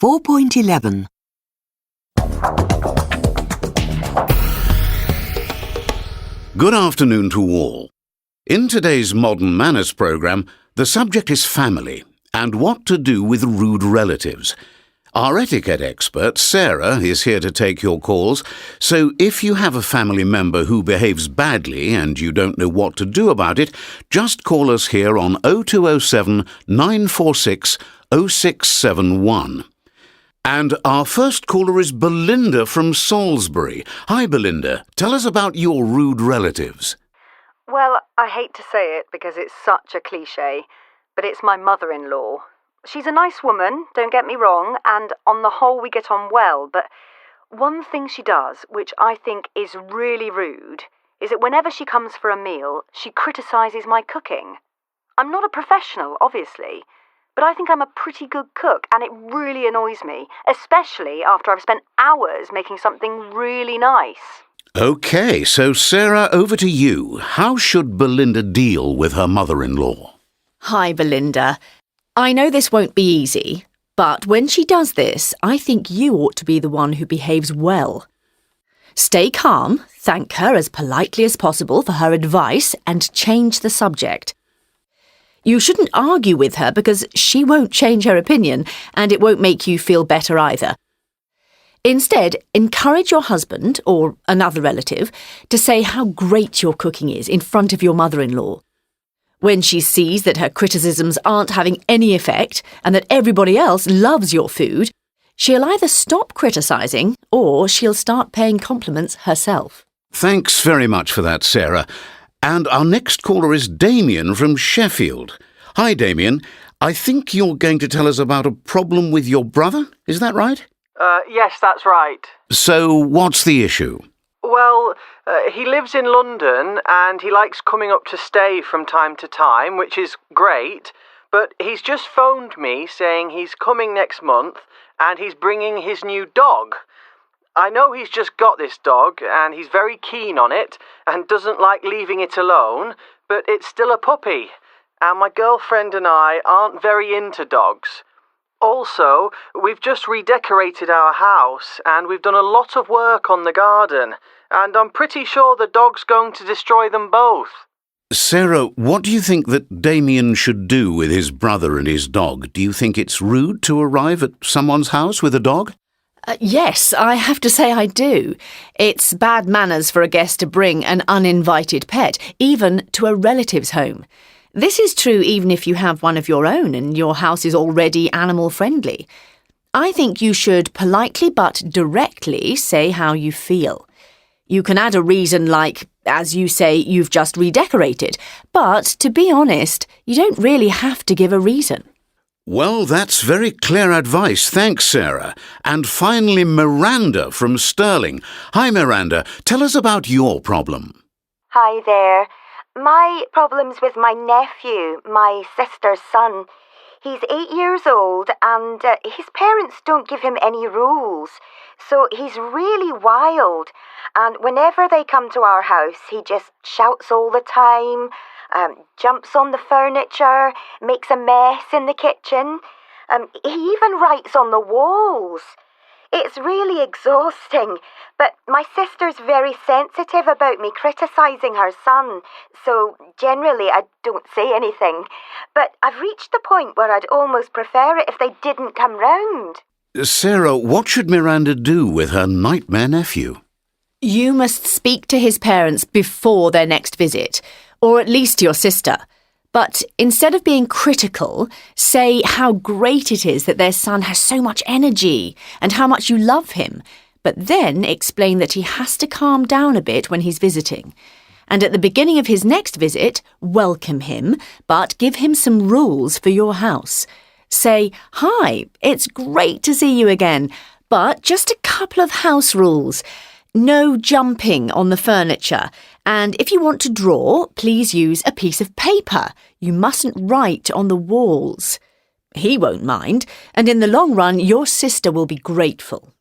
4.11. Good afternoon to all. In today's Modern Manners programme, the subject is family and what to do with rude relatives. Our etiquette expert, Sarah, is here to take your calls, so if you have a family member who behaves badly and you don't know what to do about it, just call us here on 0207 946 0671. And our first caller is Belinda from Salisbury. Hi, Belinda. Tell us about your rude relatives. Well, I hate to say it because it's such a cliché, but it's my mother-in-law. She's a nice woman, don't get me wrong, and on the whole we get on well, but one thing she does, which I think is really rude, is that whenever she comes for a meal, she criticises my cooking. I'm not a professional, obviously, but I think I'm a pretty good cook, and it really annoys me, especially after I've spent hours making something really nice. OK, so Sarah, over to you. How should Belinda deal with her mother-in-law? Hi, Belinda. I know this won't be easy, but when she does this, I think you ought to be the one who behaves well. Stay calm, thank her as politely as possible for her advice, and change the subject. You shouldn't argue with her because she won't change her opinion, and it won't make you feel better either. Instead, encourage your husband, or another relative, to say how great your cooking is in front of your mother-in-law. When she sees that her criticisms aren't having any effect and that everybody else loves your food, she'll either stop criticising or she'll start paying compliments herself. Thanks very much for that, Sarah. And our next caller is Damien from Sheffield. Hi, Damien. I think you're going to tell us about a problem with your brother, is that right? Yes, that's right. So, what's the issue? Well, he lives in London and he likes coming up to stay from time to time, which is great, but he's just phoned me saying he's coming next month and he's bringing his new dog. I know he's just got this dog and he's very keen on it and doesn't like leaving it alone, but it's still a puppy, and my girlfriend and I aren't very into dogs. Also, we've just redecorated our house and we've done a lot of work on the garden, and I'm pretty sure the dog's going to destroy them both. Sarah, what do you think that Damien should do with his brother and his dog? Do you think it's rude to arrive at someone's house with a dog? Yes, I have to say I do. It's bad manners for a guest to bring an uninvited pet, even to a relative's home. This is true even if you have one of your own and your house is already animal-friendly. I think you should politely but directly say how you feel. You can add a reason like, as you say, you've just redecorated, but to be honest, you don't really have to give a reason. Well, that's very clear advice. Thanks, Sarah. And finally, Miranda from Stirling. Hi, Miranda. Tell us about your problem. Hi there. My problem's with my nephew, my sister's son. He's 8 years old and his parents don't give him any rules. So he's really wild. And whenever they come to our house, he just shouts all the time, jumps on the furniture, makes a mess in the kitchen. He even writes on the walls. It's really exhausting, but my sister's very sensitive about me criticising her son, so generally I don't say anything. But I've reached the point where I'd almost prefer it if they didn't come round. Sarah, what should Miranda do with her nightmare nephew? You must speak to his parents before their next visit, or at least your sister. But instead of being critical, say how great it is that their son has so much energy and how much you love him, but then explain that he has to calm down a bit when he's visiting. And at the beginning of his next visit, welcome him, but give him some rules for your house. Say, "Hi, it's great to see you again, but just a couple of house rules. No jumping on the furniture, and if you want to draw, please use a piece of paper. You mustn't write on the walls." He won't mind, and in the long run, your sister will be grateful.